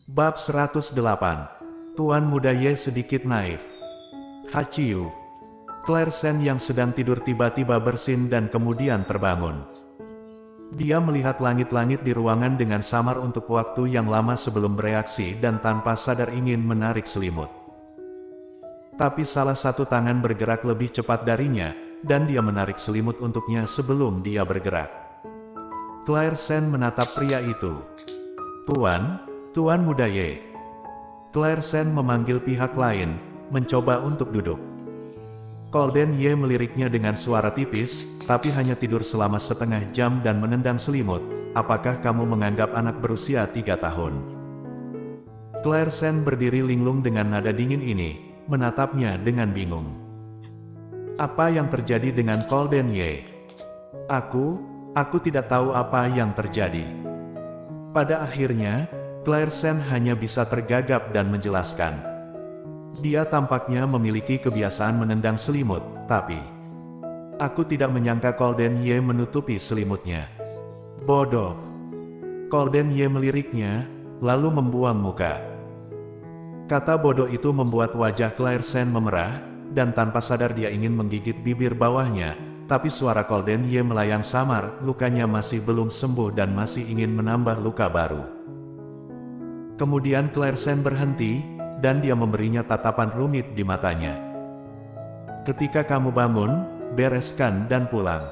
Bab 108. Tuan Muda Ye sedikit naif. Hachiyu. Claire Sen yang sedang tidur tiba-tiba bersin dan kemudian terbangun. Dia melihat langit-langit di ruangan dengan samar untuk waktu yang lama sebelum bereaksi dan tanpa sadar ingin menarik selimut. Tapi salah satu tangan bergerak lebih cepat darinya, dan dia menarik selimut untuknya sebelum dia bergerak. Claire Sen menatap pria itu. Tuan Muda Ye. Claire Sen memanggil pihak lain, mencoba untuk duduk. Golden Ye meliriknya dengan suara tipis, tapi hanya tidur selama setengah jam dan menendang selimut. Apakah kamu menganggap anak berusia 3 tahun? Claire Sen berdiri linglung dengan nada dingin ini, menatapnya dengan bingung. Apa yang terjadi dengan Golden Ye? Aku tidak tahu apa yang terjadi. Pada akhirnya, Claire Sen hanya bisa tergagap dan menjelaskan. Dia tampaknya memiliki kebiasaan menendang selimut, tapi aku tidak menyangka Golden Ye menutupi selimutnya. Bodoh. Golden Ye meliriknya, lalu membuang muka. Kata bodoh itu membuat wajah Claire Sen memerah, dan tanpa sadar dia ingin menggigit bibir bawahnya, tapi suara Golden Ye melayang samar, lukanya masih belum sembuh dan masih ingin menambah luka baru. Kemudian Claire Sen berhenti, dan dia memberinya tatapan rumit di matanya. Ketika kamu bangun, bereskan dan pulang.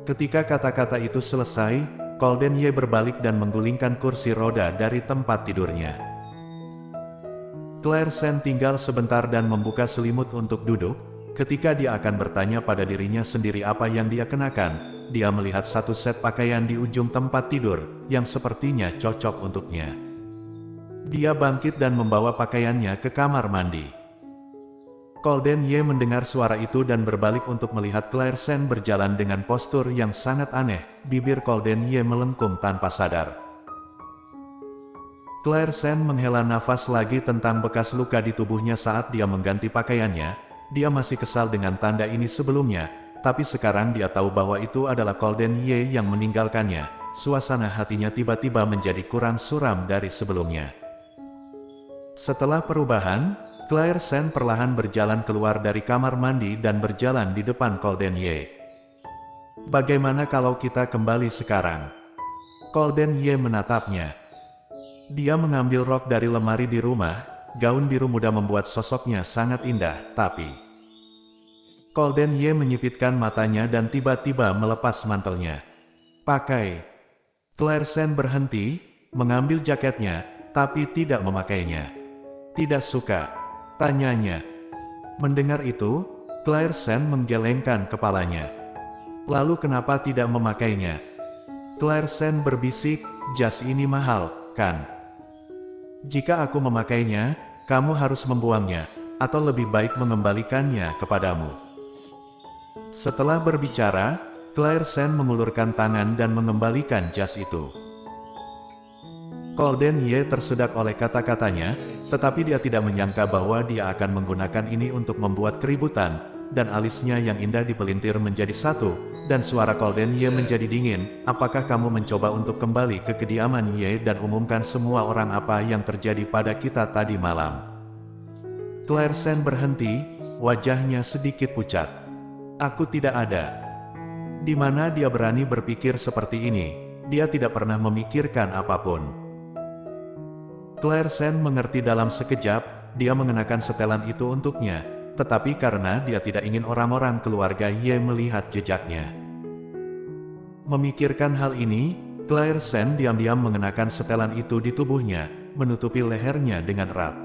Ketika kata-kata itu selesai, Golden Ye berbalik dan menggulingkan kursi roda dari tempat tidurnya. Claire Sen tinggal sebentar dan membuka selimut untuk duduk. Ketika dia akan bertanya pada dirinya sendiri apa yang dia kenakan, dia melihat satu set pakaian di ujung tempat tidur, yang sepertinya cocok untuknya. Dia bangkit dan membawa pakaiannya ke kamar mandi. Golden Ye mendengar suara itu dan berbalik untuk melihat Claire Sen berjalan dengan postur yang sangat aneh. Bibir Golden Ye melengkung tanpa sadar. Claire Sen menghela nafas lagi tentang bekas luka di tubuhnya saat dia mengganti pakaiannya. Dia masih kesal dengan tanda ini sebelumnya, tapi sekarang dia tahu bahwa itu adalah Golden Ye yang meninggalkannya. Suasana hatinya tiba-tiba menjadi kurang suram dari sebelumnya. Setelah perubahan, Claire Sen perlahan berjalan keluar dari kamar mandi dan berjalan di depan Golden Ye. Bagaimana kalau kita kembali sekarang? Golden Ye menatapnya. Dia mengambil rok dari lemari di rumah, gaun biru muda membuat sosoknya sangat indah, tapi Golden Ye menyipitkan matanya dan tiba-tiba melepas mantelnya. Pakai. Claire Sen berhenti, mengambil jaketnya, tapi tidak memakainya. Tidak suka, tanyanya. Mendengar itu, Claire Sen menggelengkan kepalanya. Lalu kenapa tidak memakainya? Claire Sen berbisik, jas ini mahal, kan? Jika aku memakainya, kamu harus membuangnya, atau lebih baik mengembalikannya kepadamu. Setelah berbicara, Claire Sen mengulurkan tangan dan mengembalikan jas itu. Golden Ye tersedak oleh kata-katanya, tetapi dia tidak menyangka bahwa dia akan menggunakan ini untuk membuat keributan, dan alisnya yang indah dipelintir menjadi satu, dan suara Golden Ye menjadi dingin. Apakah kamu mencoba untuk kembali ke kediaman Ye dan umumkan semua orang apa yang terjadi pada kita tadi malam? Claire Sen berhenti, wajahnya sedikit pucat. Aku tidak ada. Di mana dia berani berpikir seperti ini? Dia tidak pernah memikirkan apapun. Claire Sen mengerti dalam sekejap, dia mengenakan setelan itu untuknya, tetapi karena dia tidak ingin orang-orang keluarga Ye melihat jejaknya. Memikirkan hal ini, Claire Sen diam-diam mengenakan setelan itu di tubuhnya, menutupi lehernya dengan erat.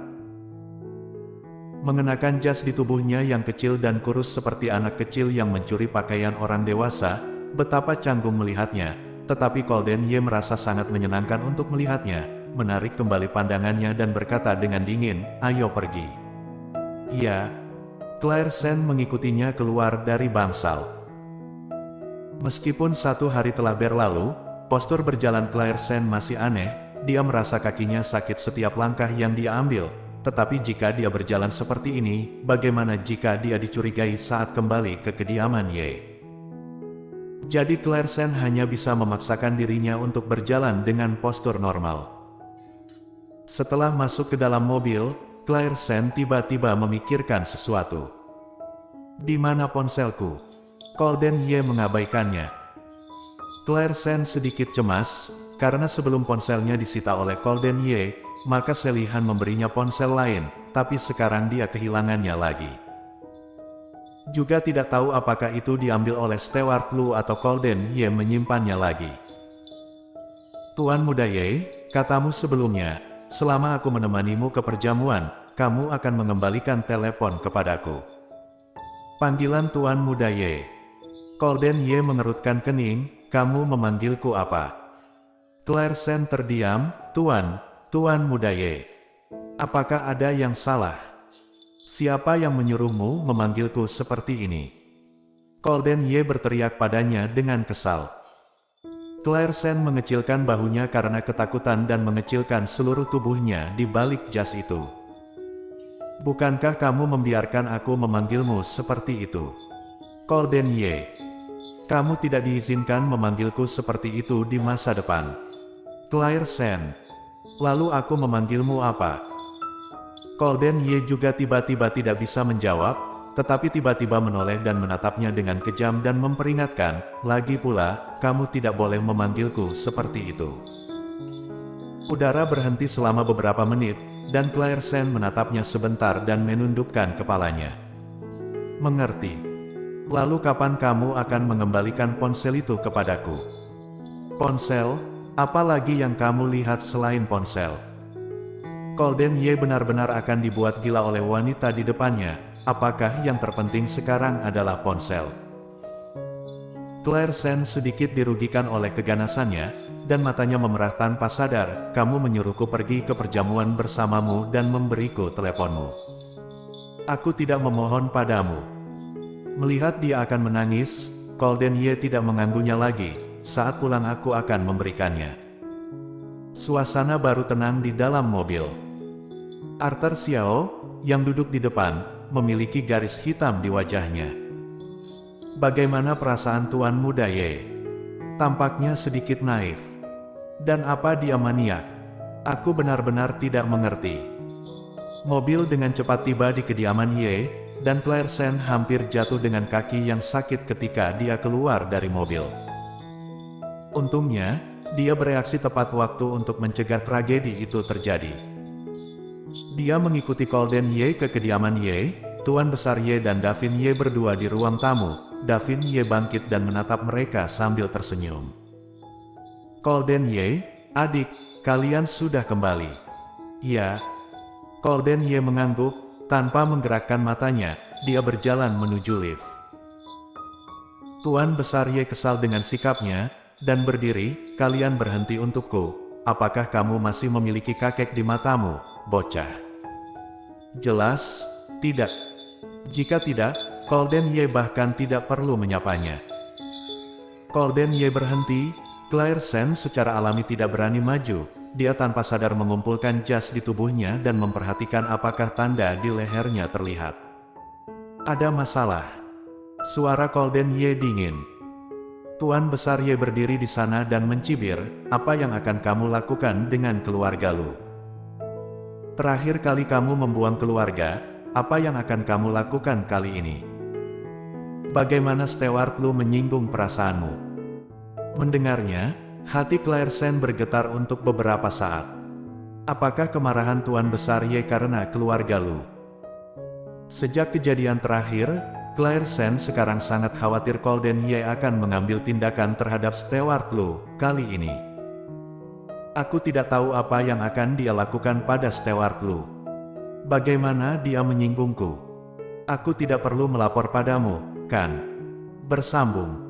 Mengenakan jas di tubuhnya yang kecil dan kurus seperti anak kecil yang mencuri pakaian orang dewasa, betapa canggung melihatnya, tetapi Golden Ye merasa sangat menyenangkan untuk melihatnya, menarik kembali pandangannya dan berkata dengan dingin, ayo pergi. Iya. Claire Sen mengikutinya keluar dari bangsal. Meskipun 1 hari telah berlalu, postur berjalan Claire Sen masih aneh, dia merasa kakinya sakit setiap langkah yang dia ambil, tetapi jika dia berjalan seperti ini, bagaimana jika dia dicurigai saat kembali ke kediaman Ye? Jadi Claire Sen hanya bisa memaksakan dirinya untuk berjalan dengan postur normal. Setelah masuk ke dalam mobil, Claire Sen tiba-tiba memikirkan sesuatu. Di mana ponselku? Golden Ye mengabaikannya. Claire Sen sedikit cemas, karena sebelum ponselnya disita oleh Golden Ye, maka Selihan memberinya ponsel lain, tapi sekarang dia kehilangannya lagi. Juga tidak tahu apakah itu diambil oleh Steward Lu atau Golden Ye menyimpannya lagi. Tuan Muda Ye, katamu sebelumnya, selama aku menemanimu ke perjamuan, kamu akan mengembalikan telepon kepadaku. Panggilan Tuan Muda Ye. Golden Ye mengerutkan kening, kamu memanggilku apa? Claire Sen terdiam, Tuan Muda Ye. Apakah ada yang salah? Siapa yang menyuruhmu memanggilku seperti ini? Golden Ye berteriak padanya dengan kesal. Claire Sen mengecilkan bahunya karena ketakutan dan mengecilkan seluruh tubuhnya di balik jas itu. Bukankah kamu membiarkan aku memanggilmu seperti itu? Golden Ye. Kamu tidak diizinkan memanggilku seperti itu di masa depan. Claire Sen. Lalu aku memanggilmu apa? Golden Ye juga tiba-tiba tidak bisa menjawab, tetapi tiba-tiba menoleh dan menatapnya dengan kejam dan memperingatkan, lagi pula, kamu tidak boleh memanggilku seperti itu. Udara berhenti selama beberapa menit, dan Claire Sen menatapnya sebentar dan menundukkan kepalanya. Mengerti. Lalu kapan kamu akan mengembalikan ponsel itu kepadaku? Ponsel? Apa lagi yang kamu lihat selain ponsel? Golden Ye benar-benar akan dibuat gila oleh wanita di depannya. Apakah yang terpenting sekarang adalah ponsel? Claire Sen sedikit dirugikan oleh keganasannya, dan matanya memerah tanpa sadar. Kamu menyuruhku pergi ke perjamuan bersamamu dan memberiku teleponmu. Aku tidak memohon padamu. Melihat dia akan menangis, Golden Ye tidak mengganggunya lagi. Saat pulang aku akan memberikannya. Suasana baru tenang di dalam mobil. Arthur Xiao, yang duduk di depan, memiliki garis hitam di wajahnya. Bagaimana perasaan Tuan Muda Ye? Tampaknya sedikit naif. Dan apa dia maniak? Aku benar-benar tidak mengerti. Mobil dengan cepat tiba di kediaman Ye, dan Claire Sen hampir jatuh dengan kaki yang sakit ketika dia keluar dari mobil. Untungnya, dia bereaksi tepat waktu untuk mencegah tragedi itu terjadi. Dia mengikuti Golden Ye ke kediaman Ye. Tuan Besar Ye dan Davin Ye berdua di ruang tamu. Davin Ye bangkit dan menatap mereka sambil tersenyum. Golden Ye, adik, kalian sudah kembali. Ya. Golden Ye mengangguk, tanpa menggerakkan matanya, dia berjalan menuju lift. Tuan Besar Ye kesal dengan sikapnya, dan berdiri, kalian berhenti untukku. Apakah kamu masih memiliki kakek di matamu, bocah? Jelas, tidak. Jika tidak, Golden Ye bahkan tidak perlu menyapanya. Golden Ye berhenti, Claire Sen secara alami tidak berani maju. Dia tanpa sadar mengumpulkan jas di tubuhnya dan memperhatikan apakah tanda di lehernya terlihat. Ada masalah. Suara Golden Ye dingin. Tuan Besar Ye berdiri di sana dan mencibir, apa yang akan kamu lakukan dengan keluarga Lu? Terakhir kali kamu membuang keluarga, apa yang akan kamu lakukan kali ini? Bagaimana Steward Lu menyinggung perasaanmu? Mendengarnya, hati Claire Sen bergetar untuk beberapa saat. Apakah kemarahan Tuan Besar Ye karena keluarga Lu? Sejak kejadian terakhir, Claire Sen sekarang sangat khawatir Golden Ye akan mengambil tindakan terhadap Steward Lu kali ini. Aku tidak tahu apa yang akan dia lakukan pada Steward Lu. Bagaimana dia menyinggungku? Aku tidak perlu melapor padamu, kan? Bersambung.